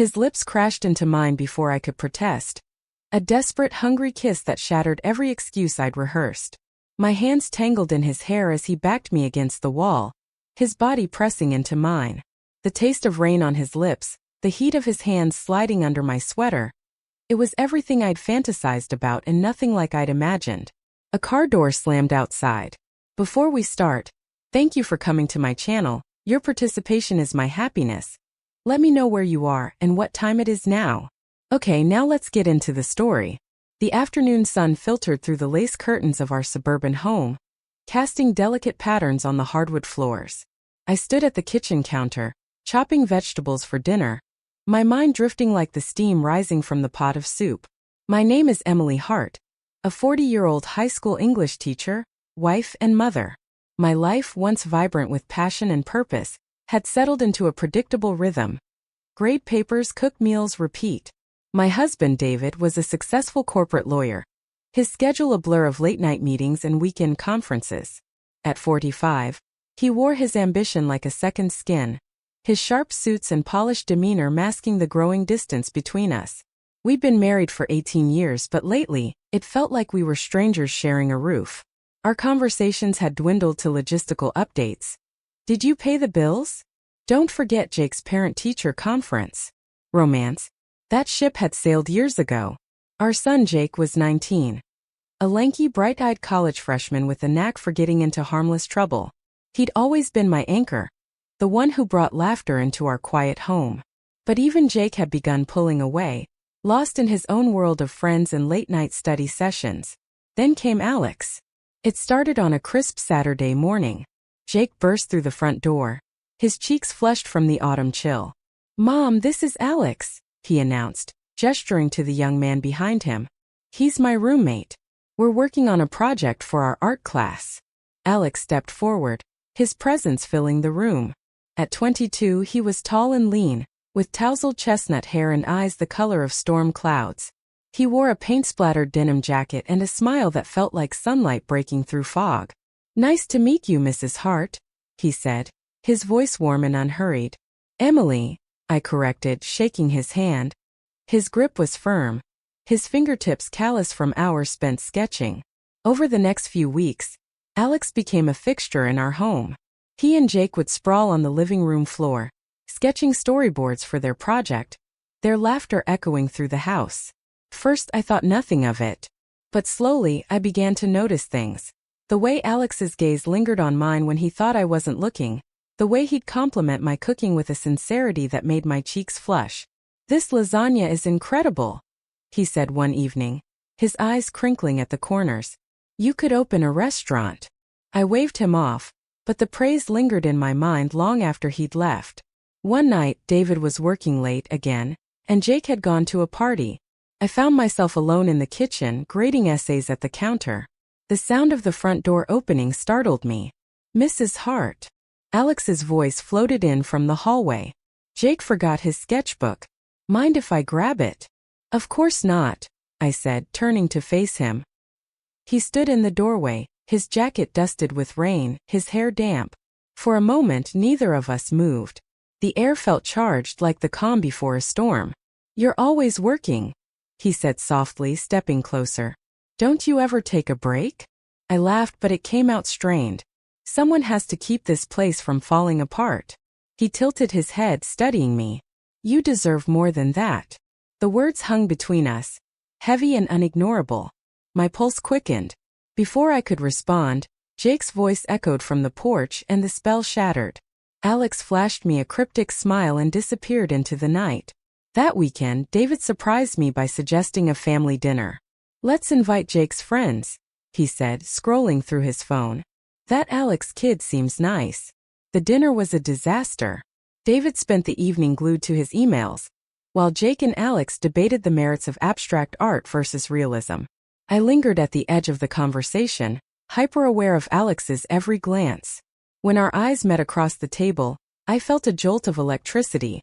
His lips crashed into mine before I could protest. A desperate, hungry kiss that shattered every excuse I'd rehearsed. My hands tangled in his hair as he backed me against the wall, his body pressing into mine. The taste of rain on his lips, the heat of his hands sliding under my sweater. It was everything I'd fantasized about and nothing like I'd imagined. A car door slammed outside. Before we start, thank you for coming to my channel. Your participation is my happiness. Let me know where you are and what time it is now. Okay, now let's get into the story. The afternoon sun filtered through the lace curtains of our suburban home, casting delicate patterns on the hardwood floors. I stood at the kitchen counter, chopping vegetables for dinner, my mind drifting like the steam rising from the pot of soup. My name is Emily Hart, a 40-year-old high school English teacher, wife and mother. My life, once vibrant with passion and purpose, had settled into a predictable rhythm. Grade papers, cook meals, repeat. My husband, David, was a successful corporate lawyer, his schedule a blur of late-night meetings and weekend conferences. At 45, he wore his ambition like a second skin, his sharp suits and polished demeanor masking the growing distance between us. We'd been married for 18 years, but lately, it felt like we were strangers sharing a roof. Our conversations had dwindled to logistical updates. Did you pay the bills? Don't forget Jake's parent-teacher conference. Romance. That ship had sailed years ago. Our son Jake was 19. A lanky, bright-eyed college freshman with a knack for getting into harmless trouble. He'd always been my anchor, the one who brought laughter into our quiet home. But even Jake had begun pulling away, lost in his own world of friends and late-night study sessions. Then came Alex. It started on a crisp Saturday morning. Jake burst through the front door, his cheeks flushed from the autumn chill. "Mom, this is Alex," he announced, gesturing to the young man behind him. "He's my roommate. We're working on a project for our art class." Alex stepped forward, his presence filling the room. At 22, he was tall and lean, with tousled chestnut hair and eyes the color of storm clouds. He wore a paint-splattered denim jacket and a smile that felt like sunlight breaking through fog. "Nice to meet you, Mrs. Hart," he said, his voice warm and unhurried. "Emily," I corrected, shaking his hand. His grip was firm, his fingertips callous from hours spent sketching. Over the next few weeks, Alex became a fixture in our home. He and Jake would sprawl on the living room floor, sketching storyboards for their project, their laughter echoing through the house. First, I thought nothing of it. But slowly, I began to notice things. The way Alex's gaze lingered on mine when he thought I wasn't looking, the way he'd compliment my cooking with a sincerity that made my cheeks flush. "This lasagna is incredible," he said one evening, his eyes crinkling at the corners. "You could open a restaurant." I waved him off, but the praise lingered in my mind long after he'd left. One night, David was working late again, and Jake had gone to a party. I found myself alone in the kitchen, grading essays at the counter. The sound of the front door opening startled me. "Mrs. Hart." Alex's voice floated in from the hallway. "Jake forgot his sketchbook. Mind if I grab it?" "Of course not," I said, turning to face him. He stood in the doorway, his jacket dusted with rain, his hair damp. For a moment, neither of us moved. The air felt charged like the calm before a storm. "You're always working," he said softly, stepping closer. "Don't you ever take a break?" I laughed, but it came out strained. "Someone has to keep this place from falling apart." He tilted his head, studying me. "You deserve more than that." The words hung between us, heavy and unignorable. My pulse quickened. Before I could respond, Jake's voice echoed from the porch and the spell shattered. Alex flashed me a cryptic smile and disappeared into the night. That weekend, David surprised me by suggesting a family dinner. "Let's invite Jake's friends," he said, scrolling through his phone. "That Alex kid seems nice." The dinner was a disaster. David spent the evening glued to his emails, while Jake and Alex debated the merits of abstract art versus realism. I lingered at the edge of the conversation, hyper-aware of Alex's every glance. When our eyes met across the table, I felt a jolt of electricity,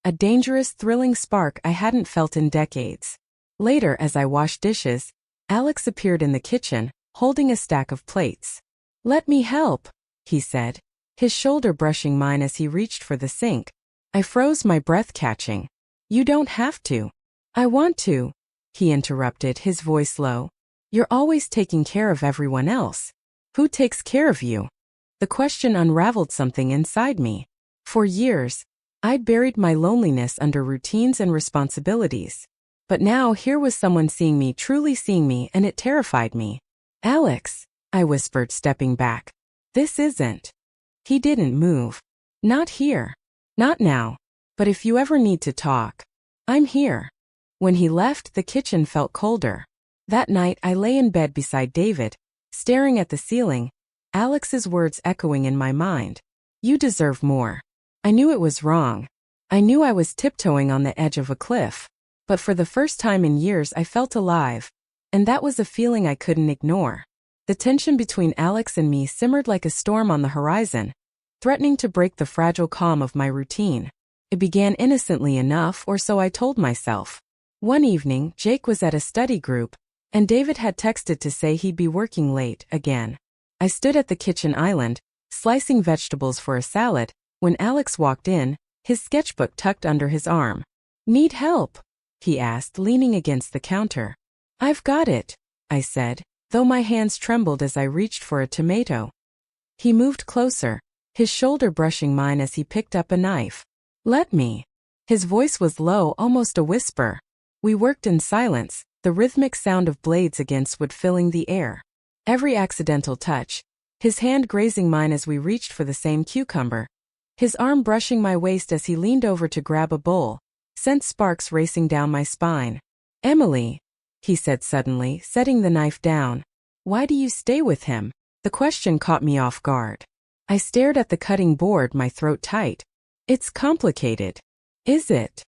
a dangerous, thrilling spark I hadn't felt in decades. Later, as I washed dishes, Alex appeared in the kitchen, holding a stack of plates. "Let me help," he said, his shoulder brushing mine as he reached for the sink. I froze, my breath catching. You don't have to. I want to, he interrupted, his voice low. You're always taking care of everyone else. Who takes care of you? The question unraveled something inside me. For years, I'd buried my loneliness under routines and responsibilities. But now here was someone seeing me, truly seeing me, and it terrified me. Alex, I whispered, stepping back. This isn't. He didn't move. Not here. Not now. But if you ever need to talk, I'm here. When he left, the kitchen felt colder. That night, I lay in bed beside David, staring at the ceiling, Alex's words echoing in my mind. You deserve more. I knew it was wrong. I knew I was tiptoeing on the edge of a cliff. But for the first time in years, I felt alive. And that was a feeling I couldn't ignore. The tension between Alex and me simmered like a storm on the horizon, threatening to break the fragile calm of my routine. It began innocently enough, or so I told myself. One evening, Jake was at a study group, and David had texted to say he'd be working late again. I stood at the kitchen island, slicing vegetables for a salad, when Alex walked in, his sketchbook tucked under his arm. Need help? He asked, leaning against the counter. I've got it, I said, though my hands trembled as I reached for a tomato. He moved closer, his shoulder brushing mine as he picked up a knife. Let me. His voice was low, almost a whisper. We worked in silence, the rhythmic sound of blades against wood filling the air. Every accidental touch, his hand grazing mine as we reached for the same cucumber, his arm brushing my waist as he leaned over to grab a bowl, sent sparks racing down my spine. Emily, he said suddenly, setting the knife down. Why do you stay with him? The question caught me off guard. I stared at the cutting board, my throat tight. It's complicated. Is it?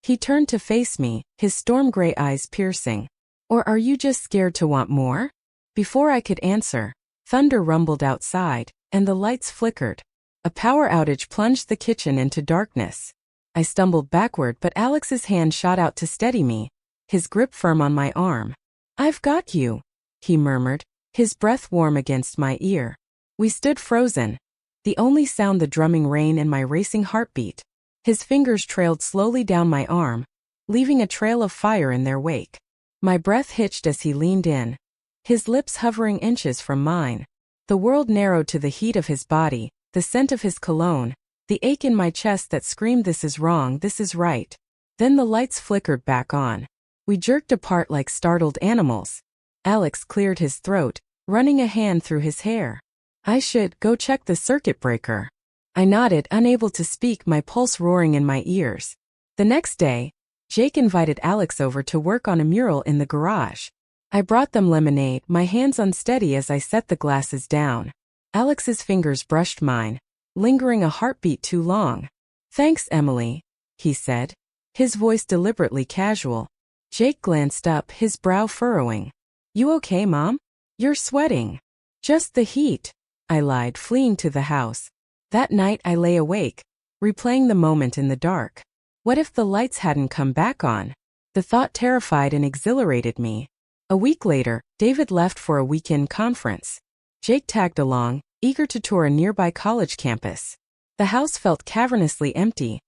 He turned to face me, his storm gray eyes piercing. Or are you just scared to want more? Before I could answer, thunder rumbled outside, and the lights flickered. A power outage plunged the kitchen into darkness. I stumbled backward, but Alex's hand shot out to steady me, his grip firm on my arm. I've got you, he murmured, his breath warm against my ear. We stood frozen, the only sound the drumming rain and my racing heartbeat. His fingers trailed slowly down my arm, leaving a trail of fire in their wake. My breath hitched as he leaned in, his lips hovering inches from mine. The world narrowed to the heat of his body, the scent of his cologne, the ache in my chest that screamed, this is wrong, this is right. Then the lights flickered back on. We jerked apart like startled animals. Alex cleared his throat, running a hand through his hair. I should go check the circuit breaker. I nodded, unable to speak, my pulse roaring in my ears. The next day, Jake invited Alex over to work on a mural in the garage. I brought them lemonade, my hands unsteady as I set the glasses down. Alex's fingers brushed mine, lingering a heartbeat too long. Thanks, Emily, he said, his voice deliberately casual. Jake glanced up, his brow furrowing. You okay, Mom? You're sweating. Just the heat, I lied, fleeing to the house. That night I lay awake, replaying the moment in the dark. What if the lights hadn't come back on? The thought terrified and exhilarated me. A week later, David left for a weekend conference. Jake tagged along, eager to tour a nearby college campus. The house felt cavernously empty,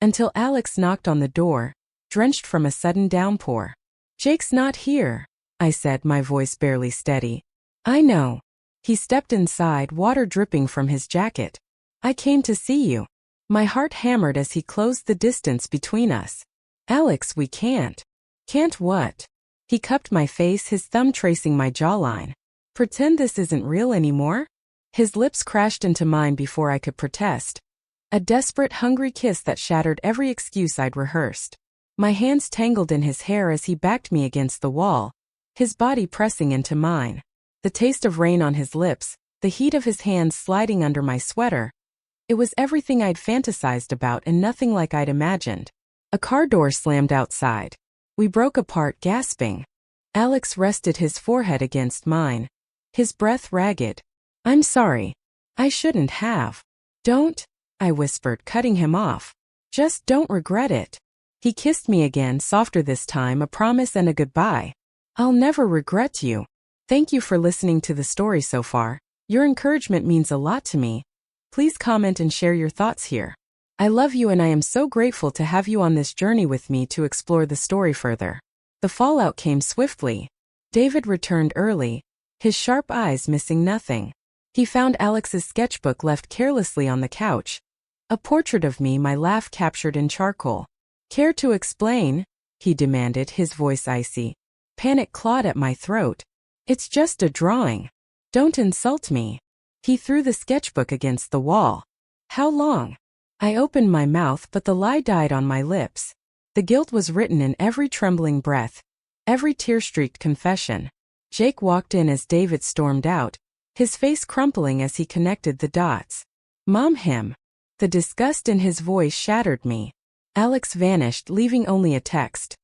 until Alex knocked on the door, drenched from a sudden downpour. Jake's not here, I said, my voice barely steady. I know. He stepped inside, water dripping from his jacket. I came to see you. My heart hammered as he closed the distance between us. Alex, we can't. Can't what? He cupped my face, his thumb tracing my jawline. Pretend this isn't real anymore? His lips crashed into mine before I could protest. A desperate, hungry kiss that shattered every excuse I'd rehearsed. My hands tangled in his hair as he backed me against the wall, his body pressing into mine. The taste of rain on his lips, the heat of his hands sliding under my sweater. It was everything I'd fantasized about and nothing like I'd imagined. A car door slammed outside. We broke apart, gasping. Alex rested his forehead against mine, his breath ragged. I'm sorry. I shouldn't have. Don't, I whispered, cutting him off. Just don't regret it. He kissed me again, softer this time, a promise and a goodbye. I'll never regret you. Thank you for listening to the story so far. Your encouragement means a lot to me. Please comment and share your thoughts here. I love you and I am so grateful to have you on this journey with me to explore the story further. The fallout came swiftly. David returned early, his sharp eyes missing nothing. He found Alex's sketchbook left carelessly on the couch. A portrait of me, my laugh captured in charcoal. Care to explain? He demanded, his voice icy. Panic clawed at my throat. It's just a drawing. Don't insult me. He threw the sketchbook against the wall. How long? I opened my mouth, but the lie died on my lips. The guilt was written in every trembling breath, every tear-streaked confession. Jake walked in as David stormed out, his face crumpling as he connected the dots. Mom, him. The disgust in his voice shattered me. Alex vanished, leaving only a text.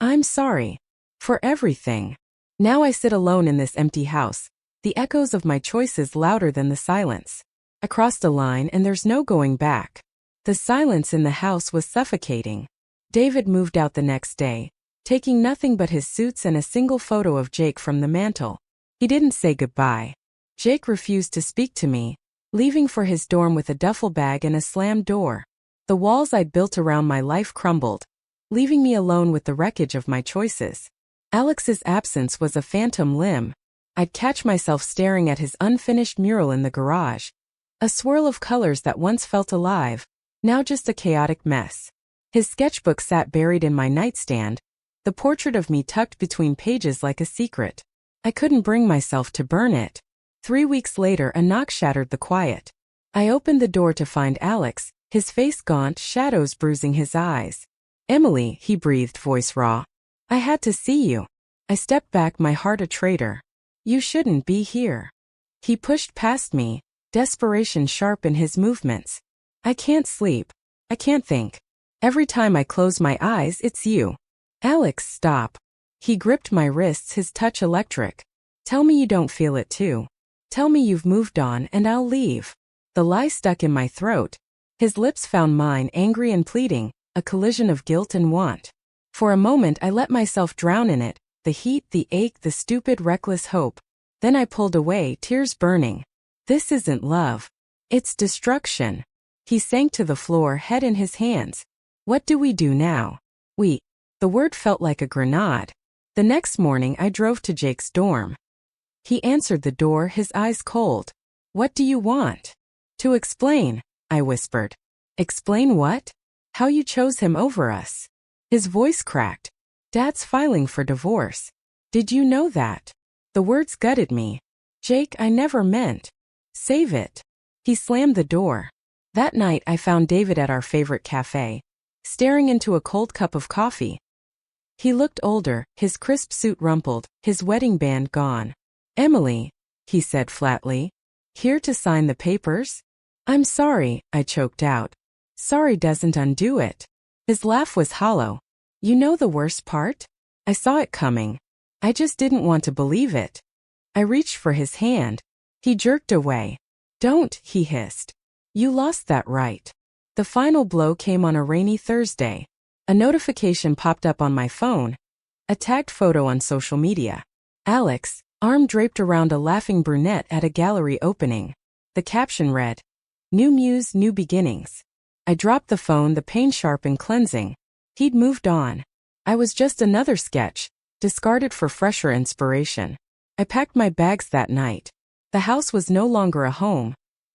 I'm sorry. For everything. Now I sit alone in this empty house, the echoes of my choices louder than the silence. I crossed a line and there's no going back. The silence in the house was suffocating. David moved out the next day, taking nothing but his suits and a single photo of Jake from the mantel. He didn't say goodbye. Jake refused to speak to me, leaving for his dorm with a duffel bag and a slammed door. The walls I'd built around my life crumbled, leaving me alone with the wreckage of my choices. Alex's absence was a phantom limb. I'd catch myself staring at his unfinished mural in the garage. A swirl of colors that once felt alive, now just a chaotic mess. His sketchbook sat buried in my nightstand, the portrait of me tucked between pages like a secret. I couldn't bring myself to burn it. 3 weeks later, a knock shattered the quiet. I opened the door to find Alex, his face gaunt, shadows bruising his eyes. Emily, he breathed, voice raw. I had to see you. I stepped back, my heart a traitor. You shouldn't be here. He pushed past me, desperation sharp in his movements. I can't sleep. I can't think. Every time I close my eyes, it's you. Alex, stop. He gripped my wrists, his touch electric. Tell me you don't feel it too. Tell me you've moved on and I'll leave. The lie stuck in my throat. His lips found mine, angry and pleading, a collision of guilt and want. For a moment I let myself drown in it, the heat, the ache, the stupid, reckless hope. Then I pulled away, tears burning. This isn't love. It's destruction. He sank to the floor, head in his hands. What do we do now? The word felt like a grenade. The next morning I drove to Jake's dorm. He answered the door, his eyes cold. What do you want? To explain, I whispered. Explain what? How you chose him over us. His voice cracked. Dad's filing for divorce. Did you know that? The words gutted me. Jake, I never meant. Save it. He slammed the door. That night I found David at our favorite cafe, staring into a cold cup of coffee. He looked older, his crisp suit rumpled, his wedding band gone. Emily, he said flatly. Here to sign the papers? I'm sorry, I choked out. Sorry doesn't undo it. His laugh was hollow. You know the worst part? I saw it coming. I just didn't want to believe it. I reached for his hand. He jerked away. Don't, he hissed. You lost that right. The final blow came on a rainy Thursday. A notification popped up on my phone. A tagged photo on social media. Alex, arm draped around a laughing brunette at a gallery opening. The caption read, New muse, new beginnings. I dropped the phone, the pain sharp and cleansing. He'd moved on. I was just another sketch, discarded for fresher inspiration. I packed my bags that night. The house was no longer a home,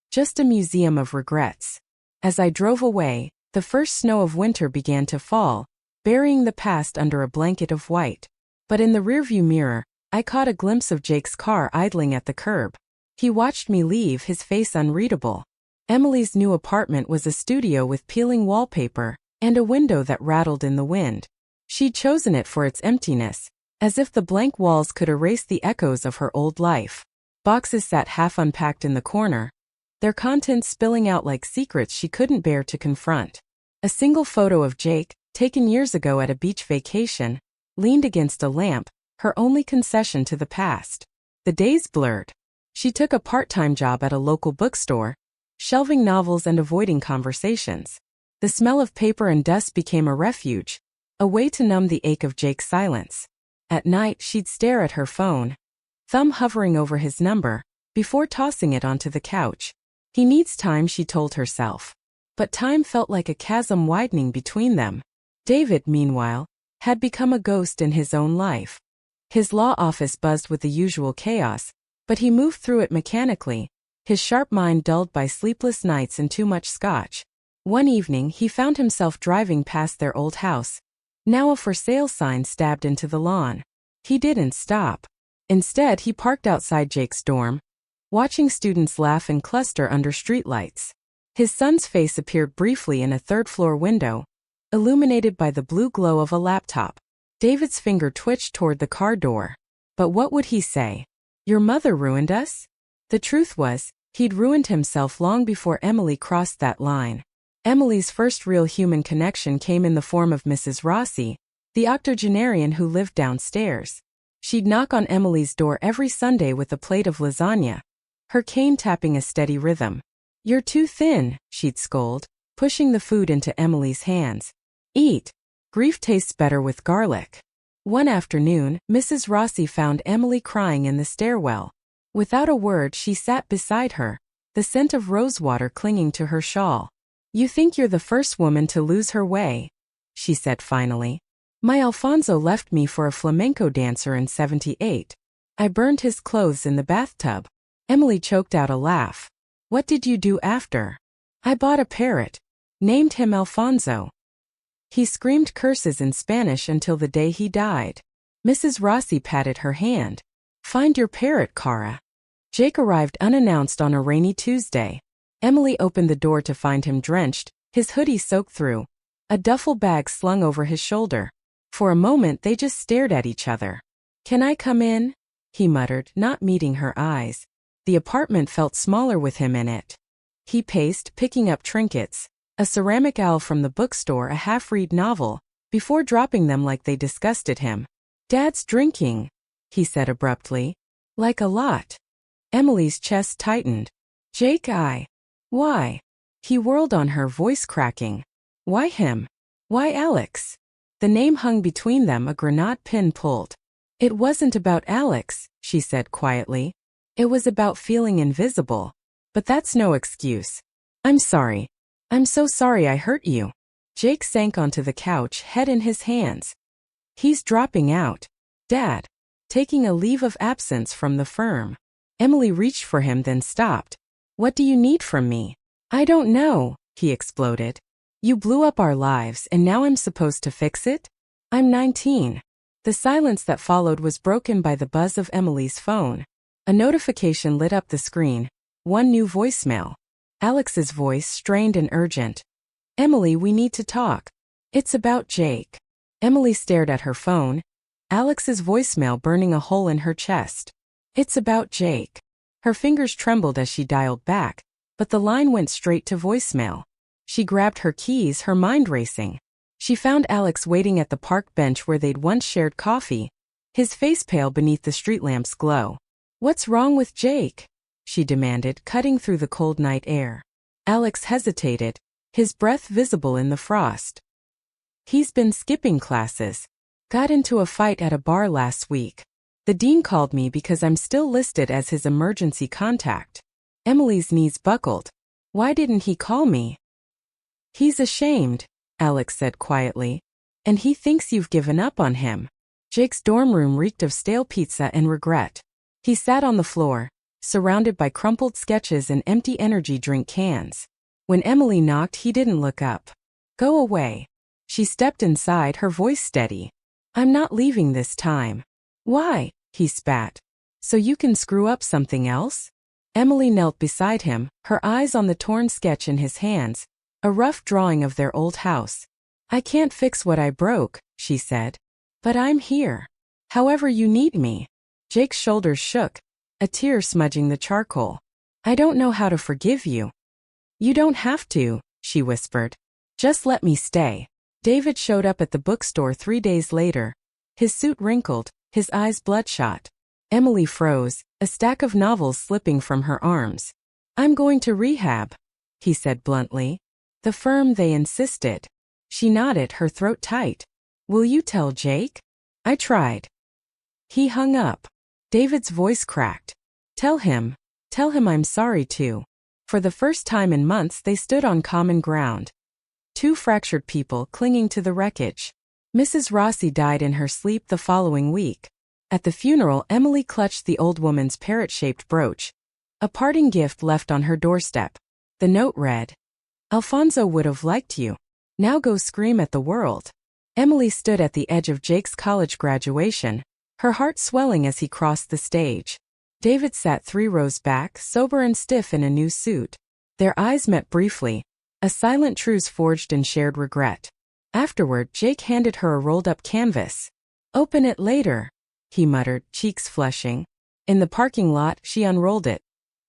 just a museum of regrets. As I drove away, the first snow of winter began to fall, burying the past under a blanket of white. But in the rearview mirror, I caught a glimpse of Jake's car idling at the curb. He watched me leave, his face unreadable. Emily's new apartment was a studio with peeling wallpaper and a window that rattled in the wind. She'd chosen it for its emptiness, as if the blank walls could erase the echoes of her old life. Boxes sat half unpacked in the corner, their contents spilling out like secrets she couldn't bear to confront. A single photo of Jake, taken years ago at a beach vacation, leaned against a lamp, her only concession to the past. The days blurred. She took a part-time job at a local bookstore, shelving novels and avoiding conversations. The smell of paper and dust became a refuge, a way to numb the ache of Jake's silence. At night, she'd stare at her phone, thumb hovering over his number, before tossing it onto the couch. He needs time, she told herself. but time felt like a chasm widening between them. David, meanwhile, had become a ghost in his own life. His law office buzzed with the usual chaos, but he moved through it mechanically, his sharp mind dulled by sleepless nights and too much scotch. One evening he found himself driving past their old house, now a for sale sign stabbed into the lawn. He didn't stop. Instead, he parked outside Jake's dorm, watching students laugh and cluster under streetlights. His son's face appeared briefly in a third-floor window, illuminated by the blue glow of a laptop. David's finger twitched toward the car door. But what would he say? Your mother ruined us? The truth was, he'd ruined himself long before Emily crossed that line. Emily's first real human connection came in the form of Mrs. Rossi, the octogenarian who lived downstairs. She'd knock on Emily's door every Sunday with a plate of lasagna, her cane tapping a steady rhythm. You're too thin, she'd scold, pushing the food into Emily's hands. Eat. Grief tastes better with garlic. One afternoon, Mrs. Rossi found Emily crying in the stairwell. Without a word, she sat beside her, the scent of rosewater clinging to her shawl. You think you're the first woman to lose her way, she said finally. My Alfonso left me for a flamenco dancer in '78. I burned his clothes in the bathtub. Emily choked out a laugh. What did you do after? I bought a parrot. Named him Alfonso. He screamed curses in Spanish until the day he died. Mrs. Rossi patted her hand. Find your parrot, Cara. Jake arrived unannounced on a rainy Tuesday. Emily opened the door to find him drenched, his hoodie soaked through, a duffel bag slung over his shoulder. For a moment they just stared at each other. Can I come in? He muttered, not meeting her eyes. The apartment felt smaller with him in it. He paced, picking up trinkets, a ceramic owl from the bookstore, a half-read novel, before dropping them like they disgusted him. Dad's drinking, he said abruptly. Like a lot. Emily's chest tightened. Jake, Why? He whirled on her, voice cracking. Why him? Why Alex? The name hung between them, a grenade pin pulled. It wasn't about Alex, she said quietly. It was about feeling invisible. But that's no excuse. I'm sorry. I'm so sorry I hurt you. Jake sank onto the couch, head in his hands. He's dropping out. Dad. Taking a leave of absence from the firm. Emily reached for him, then stopped. What do you need from me? I don't know, he exploded. You blew up our lives and now I'm supposed to fix it? I'm 19. The silence that followed was broken by the buzz of Emily's phone. A notification lit up the screen. One new voicemail. Alex's voice, strained and urgent. Emily, we need to talk. It's about Jake. Emily stared at her phone. Alex's voicemail burning a hole in her chest. It's about Jake. Her fingers trembled as she dialed back, but the line went straight to voicemail. She grabbed her keys, her mind racing. She found Alex waiting at the park bench where they'd once shared coffee, his face pale beneath the street lamp's glow. What's wrong with Jake? She demanded, cutting through the cold night air. Alex hesitated, his breath visible in the frost. He's been skipping classes. Got into a fight at a bar last week. The dean called me because I'm still listed as his emergency contact. Emily's knees buckled. Why didn't he call me? He's ashamed, Alex said quietly. And he thinks you've given up on him. Jake's dorm room reeked of stale pizza and regret. He sat on the floor, surrounded by crumpled sketches and empty energy drink cans. When Emily knocked, he didn't look up. Go away. She stepped inside, her voice steady. I'm not leaving this time. Why? He spat. So you can screw up something else? Emily knelt beside him, her eyes on the torn sketch in his hands, a rough drawing of their old house. I can't fix what I broke, she said. But I'm here. However you need me. Jake's shoulders shook, a tear smudging the charcoal. I don't know how to forgive you. You don't have to, she whispered. Just let me stay. David showed up at the bookstore 3 days later, his suit wrinkled, his eyes bloodshot. Emily froze, a stack of novels slipping from her arms. I'm going to rehab, he said bluntly. The firm, they insisted. She nodded, her throat tight. Will you tell Jake? I tried. He hung up. David's voice cracked. Tell him I'm sorry too. For the first time in months they stood on common ground. Two fractured people clinging to the wreckage. Mrs. Rossi died in her sleep the following week. At the funeral, Emily clutched the old woman's parrot-shaped brooch, a parting gift left on her doorstep. The note read, "Alfonso would have liked you. Now go scream at the world." Emily stood at the edge of Jake's college graduation, her heart swelling as he crossed the stage. David sat 3 rows back, sober and stiff in a new suit. Their eyes met briefly, a silent truce forged in shared regret. Afterward, Jake handed her a rolled-up canvas. "Open it later," he muttered, cheeks flushing. In the parking lot, she unrolled it.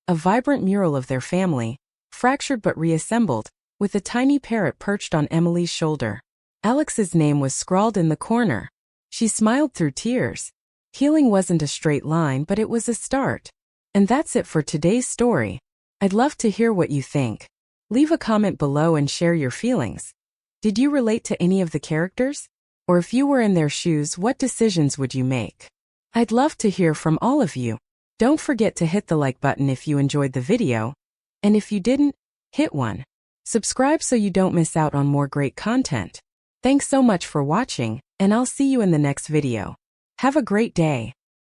A vibrant mural of their family, fractured but reassembled, with a tiny parrot perched on Emily's shoulder. Alex's name was scrawled in the corner. She smiled through tears. Healing wasn't a straight line, but it was a start. And that's it for today's story. I'd love to hear what you think. Leave a comment below and share your feelings. Did you relate to any of the characters? Or if you were in their shoes, what decisions would you make? I'd love to hear from all of you. Don't forget to hit the like button if you enjoyed the video. And if you didn't, hit one. Subscribe so you don't miss out on more great content. Thanks so much for watching, and I'll see you in the next video. Have a great day.